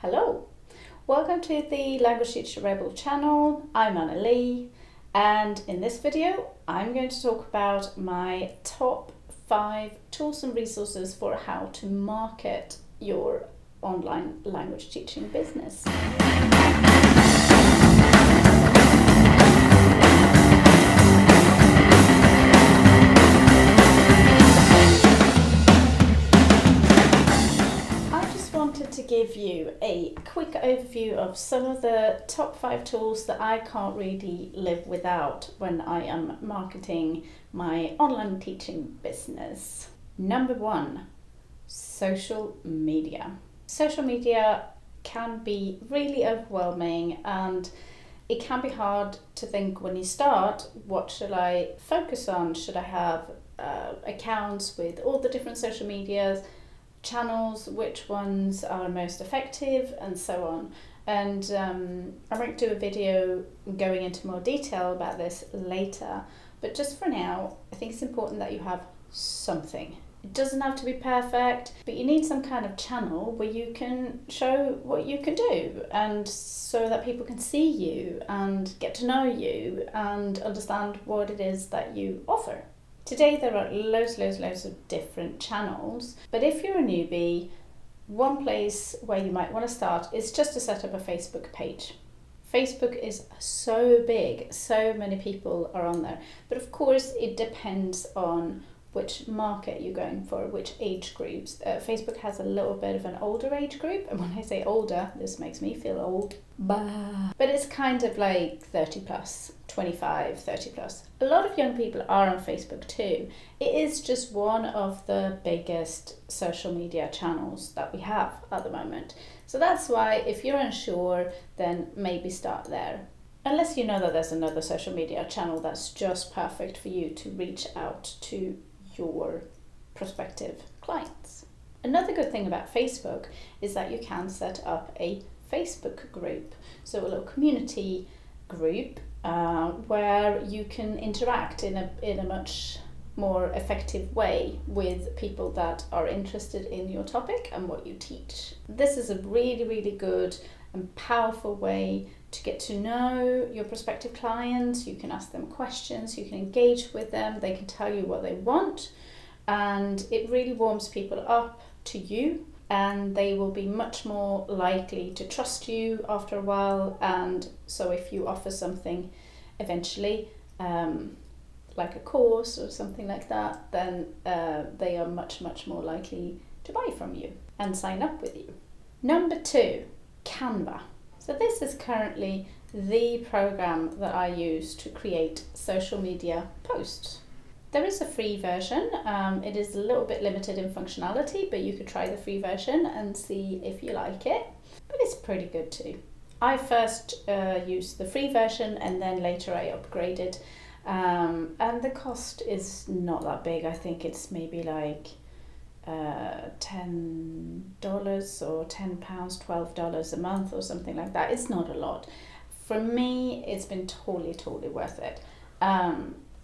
Hello, welcome to the Language Teacher Rebel channel. I'm Anna Lee, and in this video I'm going to talk about my top 5 tools and resources for how to market your online language teaching business. To give you a quick overview of some of the top 5 tools that I can't really live without when I am marketing my online teaching business. Number 1, social media. Social media can be really overwhelming and it can be hard to think when you start, what should I focus on? Should I have accounts with all the different social medias, channels, which ones are most effective, and so on. And I might do a video going into more detail about this later, but just for now I think it's important that you have something. It doesn't have to be perfect, but you need some kind of channel where you can show what you can do, and so that people can see you and get to know you and understand what it is that you offer. Today there are loads of different channels, but if you're a newbie, one place where you might want to start is just to set up a Facebook page. Facebook is so big, so many people are on there, but of course it depends on which market you're going for, which age groups. Facebook has a little bit of an older age group, and when I say older, this makes me feel old. But it's kind of like 30 plus, 25, 30 plus. A lot of young people are on Facebook too. It is just one of the biggest social media channels that we have at the moment. So that's why if you're unsure, then maybe start there. Unless you know that there's another social media channel that's just perfect for you to reach out to your prospective clients. Another good thing about Facebook is that you can set up a Facebook group, so a little community group where you can interact in a much more effective way with people that are interested in your topic and what you teach. This is a really good and powerful way to get to know your prospective clients. You can ask them questions, you can engage with them, they can tell you what they want, and it really warms people up to you, and they will be much more likely to trust you after a while. And so if you offer something eventually, like a course or something like that, then they are much more likely to buy from you and sign up with you. Number 2, Canva. So this is currently the program that I use to create social media posts. There is a free version. It is a little bit limited in functionality, but you could try the free version and see if you like it. But it's pretty good too. I first used the free version and then later I upgraded. And the cost is not that big. I think it's maybe like $10 or £10, $12 a month or something like that. It's not a lot. For me, it's been totally worth it.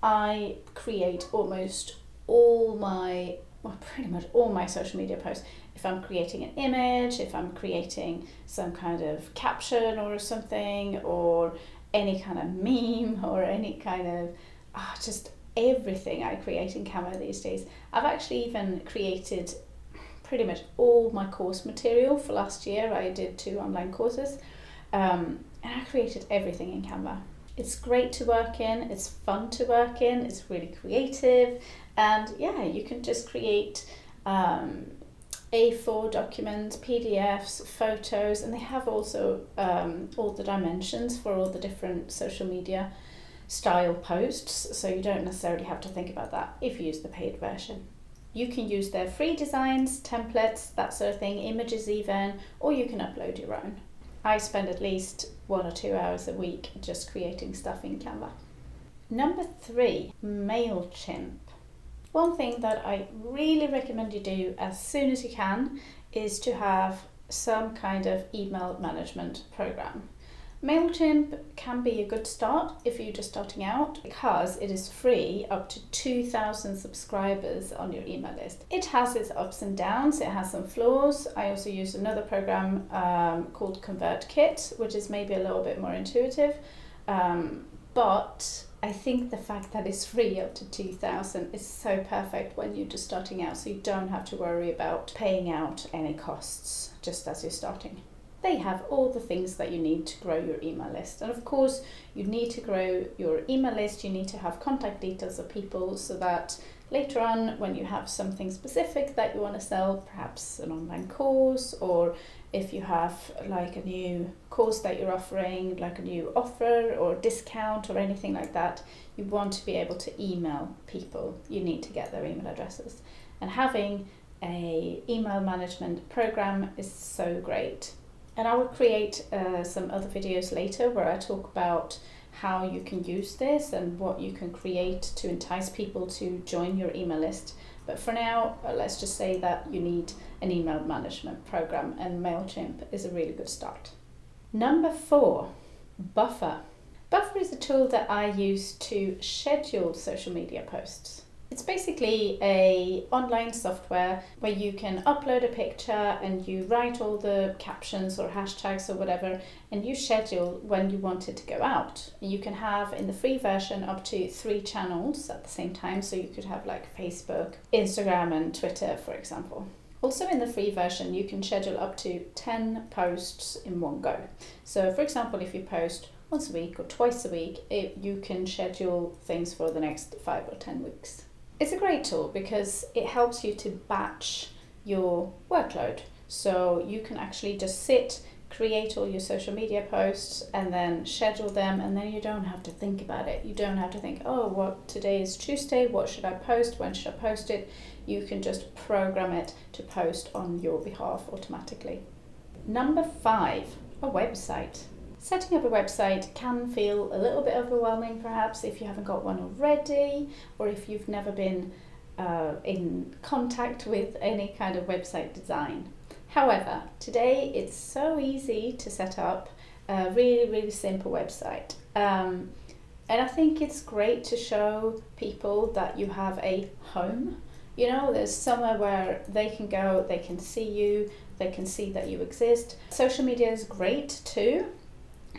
I create almost pretty much all my social media posts. If I'm creating an image, if I'm creating some kind of caption or something, or any kind of meme or any kind of just everything I create in Canva these days. I've actually even created pretty much all my course material for last year. I did 2 online courses, and I created everything in Canva. It's great to work in, it's fun to work in, it's really creative, and yeah, you can just create A4 documents, PDFs, photos, and they have also all the dimensions for all the different social media style posts, so you don't necessarily have to think about that if you use the paid version. You can use their free designs, templates, that sort of thing, images even, or you can upload your own. I spend at least 1 or 2 hours a week just creating stuff in Canva. Number 3, Mailchimp. One thing that I really recommend you do as soon as you can is to have some kind of email management program. Mailchimp can be a good start if you're just starting out because it is free up to 2,000 subscribers on your email list. It has its ups and downs, it has some flaws. I also use another program called ConvertKit, which is maybe a little bit more intuitive, but I think the fact that it's free up to 2,000 is so perfect when you're just starting out, so you don't have to worry about paying out any costs just as you're starting. They have all the things that you need to grow your email list. And of course, you need to grow your email list. You need to have contact details of people so that later on, when you have something specific that you want to sell, perhaps an online course, or if you have like a new course that you're offering, like a new offer or discount or anything like that, you want to be able to email people. You need to get their email addresses. And having an email management program is so great. And I will create some other videos later where I talk about how you can use this and what you can create to entice people to join your email list. But for now, let's just say that you need an email management program, and Mailchimp is a really good start. Number 4, Buffer. Buffer is a tool that I use to schedule social media posts. It's basically an online software where you can upload a picture and you write all the captions or hashtags or whatever, and you schedule when you want it to go out. You can have in the free version up to 3 channels at the same time, so you could have like Facebook, Instagram and Twitter, for example. Also in the free version, you can schedule up to 10 posts in one go. So for example, if you post once a week or twice a week, you can schedule things for the next 5 or 10 weeks. It's a great tool because it helps you to batch your workload. So you can actually just sit, create all your social media posts and then schedule them, and then you don't have to think about it. You don't have to think, oh, what today is Tuesday, what should I post, when should I post it? You can just program it to post on your behalf automatically. Number 5, a website. Setting up a website can feel a little bit overwhelming perhaps if you haven't got one already, or if you've never been in contact with any kind of website design. However, today it's so easy to set up a really, really simple website. And I think it's great to show people that you have a home. You know, there's somewhere where they can go, they can see you, they can see that you exist. Social media is great too.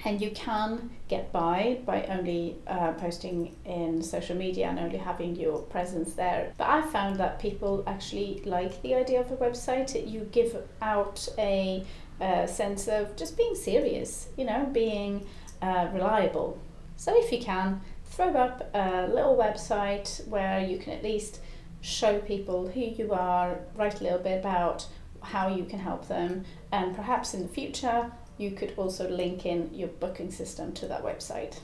And you can get by only posting in social media and only having your presence there. But I found that people actually like the idea of a website. You give out a sense of just being serious, you know, being reliable. So if you can, throw up a little website where you can at least show people who you are, write a little bit about how you can help them, and perhaps in the future you could also link in your booking system to that website.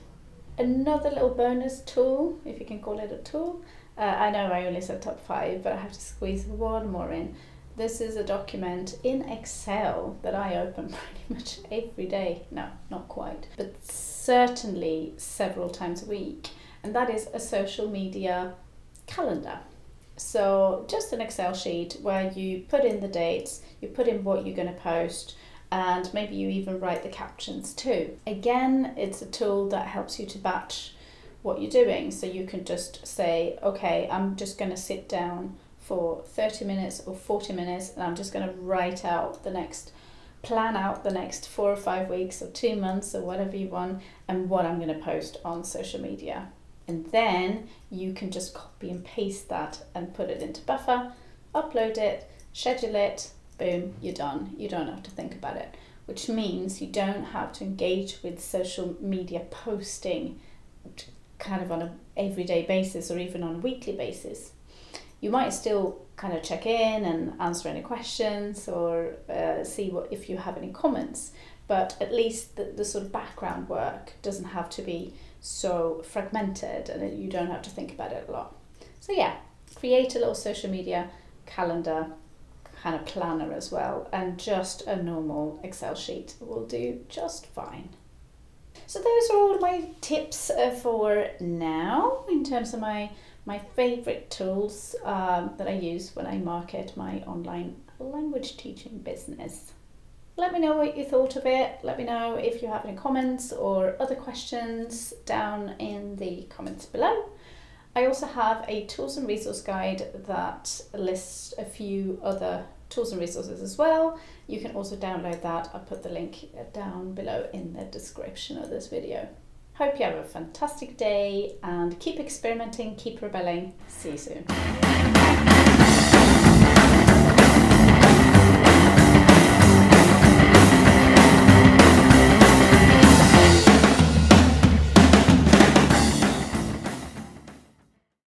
Another little bonus tool, if you can call it a tool, I know I only said top 5, but I have to squeeze one more in. This is a document in Excel that I open pretty much every day. No, not quite, but certainly several times a week. And that is a social media calendar. So just an Excel sheet where you put in the dates, you put in what you're going to post, and maybe you even write the captions too. Again, it's a tool that helps you to batch what you're doing. So you can just say, okay, I'm just going to sit down for 30 minutes or 40 minutes and I'm just going to plan out the next 4 or 5 weeks or 2 months or whatever you want, and what I'm going to post on social media. And then you can just copy and paste that and put it into Buffer, upload it, schedule it, boom, you're done. You don't have to think about it, which means you don't have to engage with social media posting kind of on an everyday basis or even on a weekly basis. You might still kind of check in and answer any questions or see if you have any comments, but at least the sort of background work doesn't have to be so fragmented and you don't have to think about it a lot. So yeah, create a little social media calendar kind of planner as well, and just a normal Excel sheet will do just fine. So those are all my tips for now in terms of my favorite tools that I use when I market my online language teaching business. Let me know what you thought of it. Let me know if you have any comments or other questions down in the comments below. I also have a tools and resource guide that lists a few other tools and resources as well. You can also download that. I'll put the link down below in the description of this video. Hope you have a fantastic day and keep experimenting, keep rebelling. See you soon.